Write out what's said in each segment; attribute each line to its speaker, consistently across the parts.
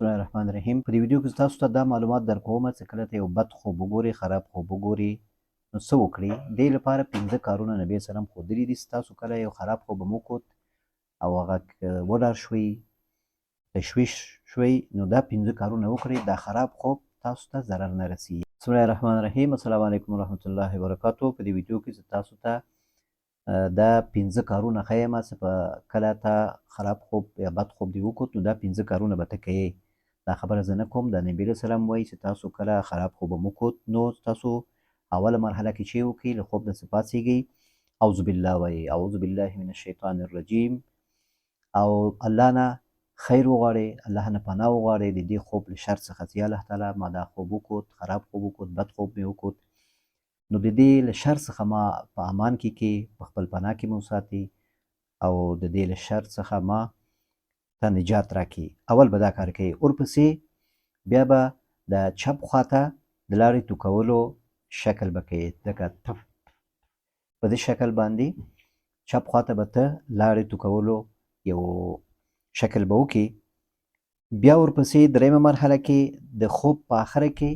Speaker 1: بسم الله الرحمن الرحیم. په دې ویډیو کې تاسو ته دا معلومات درکوم چې کله ته یو بد خوب وګوري، خراب خوب وګوري، نو څه وکړي. دې لپاره 15 کارونه نبی سلام ښودلي دي. تاسو کله یو خراب خوب هم وکړ او هغه وډار شوي، تشویش شوي، نو دا 15 کارونه وکړئ. دا خراب خوب تاسو ته ضرر نه رسوي. بسم الله الرحمن الرحیم. السلام علیکم ورحمت الله وبرکاتو. په دې ویډیو کې تاسو ته دا 15 کارونه ښیم چې په کله ته خراب خوب یا بد خوب دی وکړ، نو دا 15 کارونه به ته کوې. دا خبره زه نه کوم، د نبي علیه السلام وایي چې تاسو کله خراب خوب هم وکړ، نو تاسو اوله مرحله کې چې وکړئ، له خوب نه پاڅېږئ، اعوذ بالله وایي، اعوذ بالله من الشیطان الرجیم، او الله نه خیر وغواړئ، الله نه پناه وغواړئ د دې خوب له شر څخه چې یا الله تعالی ما دا خوب وکړ، خراب خوب وکړ، بد خوب مې وکړ، نو د دې له شر څخه ما په امان کې په خپل پناه کې مې وساتي او د دې له شر څخه ما ته نجات راکړي. اول به دا کار کوي. ورپسې بیا به د چپ خواته د لارې تو کولو شکل به کوي، لکه په دې شکل باندې چپ خواته به ته لارې تو کولو یو شکل به وکړي. بیا ورپسې درېیمه مرحله کې د خوب په آخره کې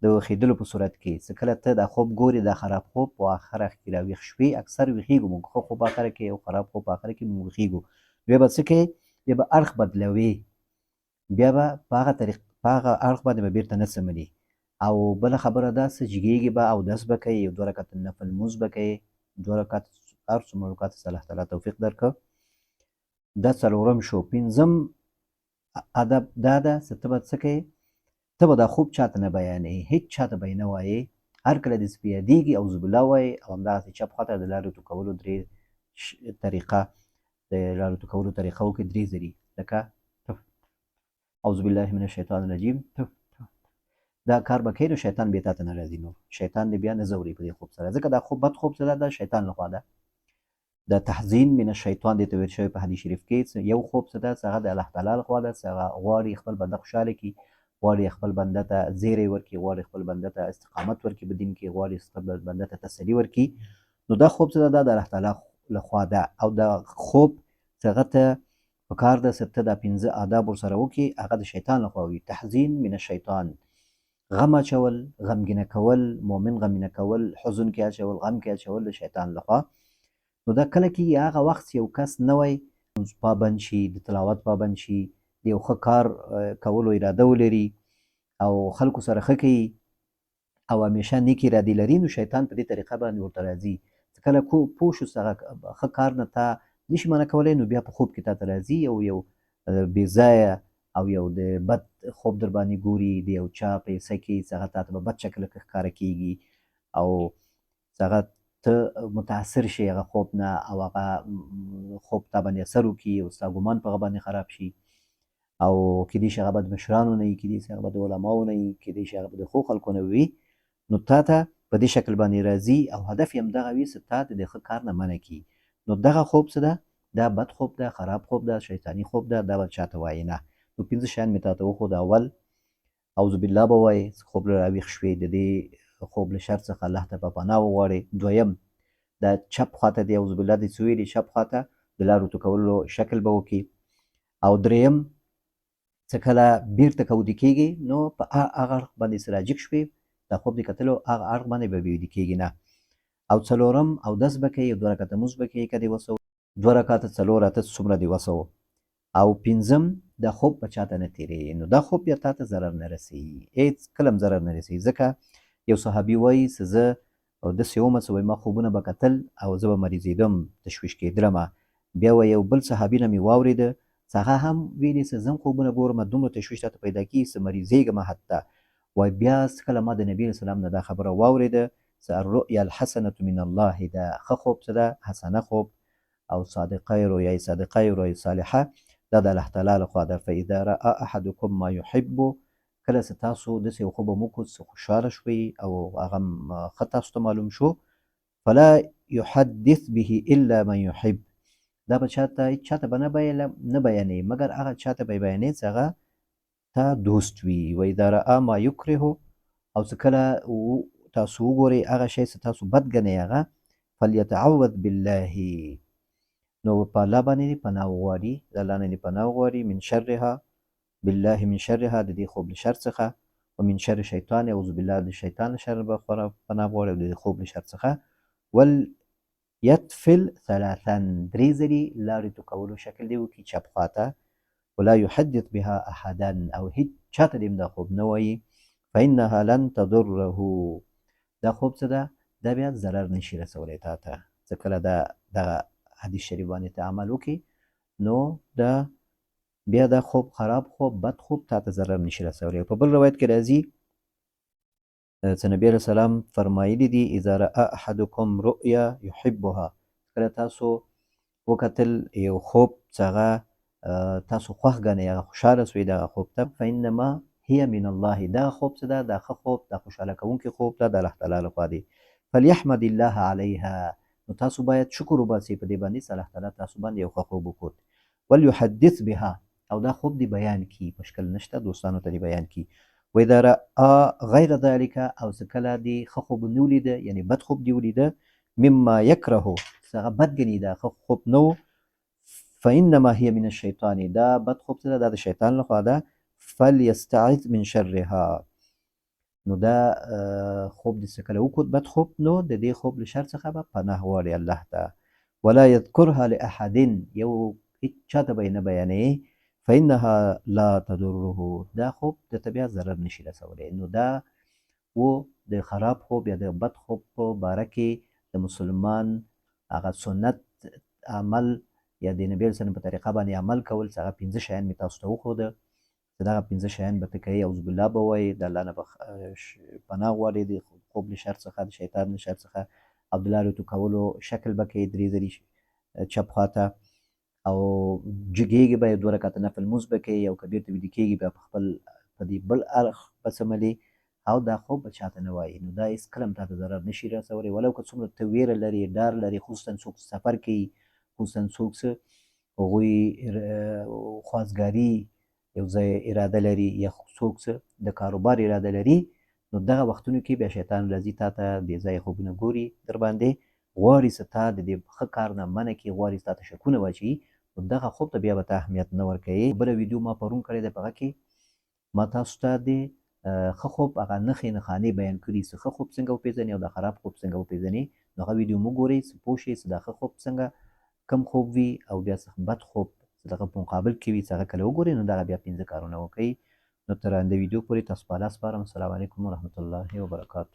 Speaker 1: د ویښېدلو په صورت کې چې کله ته دا خوب ګورې، دا خراب خوب په آخره کې راویښ شوې، اکثر ویښېږو موږ ښه خوب په آخره کې او خراب خوب په آخره کې موږ ویښېږو. بیا به څه کوې؟ بیا به اړخ بدلوې، بیا به په هغه اړخ باندې به بېرته نه څملي. او بله خبره دا چې جګېږي به، اودس به کوې، یو 2 رکعته نفل لمونځ به کوې، 2 رکعته هر څومره رکعات چې الله تعالی توفیق درکړه. دا څلورم شو. پنځم ادب دا ده چې ته به څه کوې؟ ته به دا خوب چاته نه بیانوې، هېڅ چاته به یې نه وایې. هر کله دې په یادېږي اعوذ بالله وایې، او همدغسې چپ خواته د لارې تو کولو درې طریقه د لارې تو کولو طریقه وکړې 3 ځلې، لکه اعوذ بالله من الشیطان الرجیم. دا کار به کوې، نو شیطان بیا تا ته نه راځي. نو شیطان دې بیا نه ځوري په دې خوب سره، ځکه دا خوب بد خوب څه ده، دا شیطان لخوا ده. د تحزین من الشیطان دې ته ویل شوی په حدیث شریف کې. یو خوب څه ده چې هغه د الله تعالی لخوا ده، چې هغه غواړي خپل بنده خوشحاله کړي، غواړي خپل بنده ته زیری ورکړي، غواړي خپل بنده ته استقامت ورکړي په دین کې، غواړي خپل بنده ته تسلي ورکړي. نو دا خوب څه ده، دا د الله تعالی لخوا ده. او دا خوب چې هغه ته پکار ده چې ته دا 15 آداب ورسره وکړي، هغه د شیطان لخوا وي. تحزین من الشیطان، غم اچول، غمګینه کول، مؤمن غمګینه کول، حزن کې اچول، غم کې اچول د شیطان لخوا. نو دا کله کې هغه وخت یو کس نوی پابند شي، د تلاوت پابند شي، د یو ښه کار کولو اراده ولري او خلکو سره ښه کوي او همیشه نیک ارادې لري، نو شیطان په دې طریقه باندې ورته راځي. کله پوه شو چې هغه ښه کار نه تا نشي منع کولی، نو بیا په خوب کې تا ته راځي او یو بې ځایه او یو د بد خوب در باندې ګوري، د یو چا په حصه کې چې هغه تا ته په بد شکل کې ښکاره کېږي او هغه ته متاثر شي هغه خوب نه، او هغه خوب تا باندې اثر وکړي او ستا ګمان په هغه باندې خراب شي. او کېدای شي هغه به د مشرانو نه وي، کېدای شي هغه به د علماو نه وي، کېدای شي هغه به د ښو خلکو نه وي. نو تا ته په دې شکل باندې راځي او هدف یې همدغه وي چې تا ته د ښه کار نه منع کړي. نو دغه خوب څه ده؟ دا بد خوب ده، خراب خوب ده، شیطاني خوب ده. دا به چاته وایي نه. نو 15 شیان مې تا ته وښود. اول اعوذ بالله به وایې، خوب له راویښ شوې، د دې خوب له شر څخه الله ته به پناه وغواړې. دویم دا چپ خواته د اعوذ بالله دې څه ویلي، چپ خواته د لارو تو کولو شکل به وکړي. او دریم چې کله بیرته که ودې کېږي، نو په هغه اړخ باندې چې راجګ شوې، دا خوب دې کتلو هغه اړخ باندې به ویده کېږي نه. او څلورم اودس به کوې، 2 رکعته لمونځ به کوې که دې وسه، 2 رکعته 4 اته څومره دې وسه. او پنځم دا خوب به چاته نه تېرېږي. نو دا خوب بیا تا ته ضرر نه رسوي، هېڅ کله هم ضرر نه رسوي. ځکه یو صحابي وایي چې زه داسې ومه چې وایي ما خوبونه به کتل او زه به مریضېدم، تشویش کېدلمه. بیا وایي یو بل صحابي نه مې واورېده چې هغه هم ویلي چې زه هم خوبونه ګورم، دومره تشویش راته پیدا کېږي چې مریضېږم حتی. وایي بیا کله ما د نبي علیه السلام نه دا خبره واورېده چې الرؤیا الحسنة من الله، دا ښه خوب څه ده؟ حسنه خوب او صادقه رؤیا، صادقه رؤیا صالحه، دا د الله تعالی لخوا ده. فاذا رأى احدکم ما یحب، کله چې تاسو داسې یو خوب هم وکړو چې خوشحاله شوئ او هغه ښه تاسو ته معلوم شو، فلا یحدث به الا من یحب، دا به چاته به نه بیانوي مګر هغه چاته به یې بیانوي چې هغه تا دوست وي. واذا رأى ما یکره، او چې کله تاسو وګورئ هغه شی چې تاسو بد ګڼئ هغه، فلیتعوذ بالله، نو په الله باندې دې پناه وغواړي، د الله نه دې پناه وغواړي، من شرها، بالله من شرها د دې خوب له شر څخه ومن شر شیطان اعوذ بالله د شیطان له شر به پناه غواړي او د دې خوب له شر څخه وليتفل ثلاثا درې ځلې لارې تو کولو شکل دی وکړي چپ خواته ولا يحدث بها احدا او هیڅ چاته دې دا خوب نه وایي فانها لن تضره دا خوب څه ده دا بیا ضرر نشي رسولی تا ته ځکه کله دغه حدیث شریف باندې ته عمل وکړي نو دا بیا دا خوب خراب خوب بد خوب تا ته ضرر نشي رسولی په بل روایت کې راځي چې نبی علیه السلام فرمایلي دي اذا رأى احدکم رؤیا یحبها کله تاسو وکتل یو خوب چې هغه تاسو خوښ ګڼئ هغه خوشحاله سوئ دغه خوب ته فانما هي من الله دا خوب څه ده دا ښه خوب دا خوشحاله کوونکی خوب ده د الله تعالی لخوا دی فلیحمد الله علیها نو تاسو باید شکر وباسئ په دې باندې چې الله تعالی تاسو باندې یو ښه خوب وکړ وليحدث بها او دا خوب دی بیان کی مشکل نشته دوستانو ته دی بیان کی و اذا رأى غیر ذلك او څه کله دی ښه خوب نه ولیده یعنی بد خوب دی ولیده مما یکره څه هغه بد ګڼي دا ښه خوب نه و فانما هي من الشیطان دا بد خوب څه ده دا د شیطان لخوا ده فلیستعذ من شرها نو دا خوب دې څه کله وکړ بد خوب نو د دې خوب له شر څخه به پناه غواړي الله ته ولا یذکرها لاحد یو هیڅ چاته به یې نه بیانوي فانها لا تضره دا خوب د ته بیا ضرر نشي رسولی نو دا و د خراب خوب یا د بد خوب په باره کې د مسلمان هغه سنت عمل یا د نبي علیه السلام په طریقه باندې عمل کول چې هغه پنځه شیان مې تاسو ته وښوده چې دغه پنځه شیان به ته کوې اعوذ بالله به وایې د الله نه به پناه غواړې د خوب له شر څخه د شیطان له شر څخه او د لارې تو کولو شکل به کوې درې ځلې چپ خواته او جګېږي به یو دوه رکعته نفل لمونځ به کوې او که بېرته ویده کېږي بیا په خپل په دې بل اړخ به څملې او دا خوب به چاته نه وایي نو دا هېڅکله هم تا ته ضرر نشي رسولی ولو که څومره ته ویره لرې ډار لرې خصوصا څوک سفر کوي خصوصا څوک څه هغوی خوازګاري یو ځای اراده لري یا څوک څه د کاروبار اراده لري نو دغه وختونو کې بیا شیطان راځي تا ته بې ځایه خوبونه ګوري در باندې غواړي چې تا د دې ښه کار نه منع کړي غواړي چې تا ته شکونه واچوي نو دغه خوب ته بیا به ته اهمیت نه ورکوې بله ویډیو ما پرون کړې ده په هغه کې ما تاسو ته د ښه خوب هغه نښې نښانې بیان کړي چې ښه خوب څنګه وپېژنې او د خراب خوب څنګه وپېژنې نو هغه ویډیو مو ګورئ چې پوه شئ چې دا ښه خوب څنګه کم خوب وي او بیا څه بد خوب دغه په مقابل کې وي چې هغه کله وګورئ نو دغه بیا پنځه کارونه وکړئ نو تر آینده ویډیو پورې تاسو په الله سپارم السلام علیکم ورحمة الله وبرکاته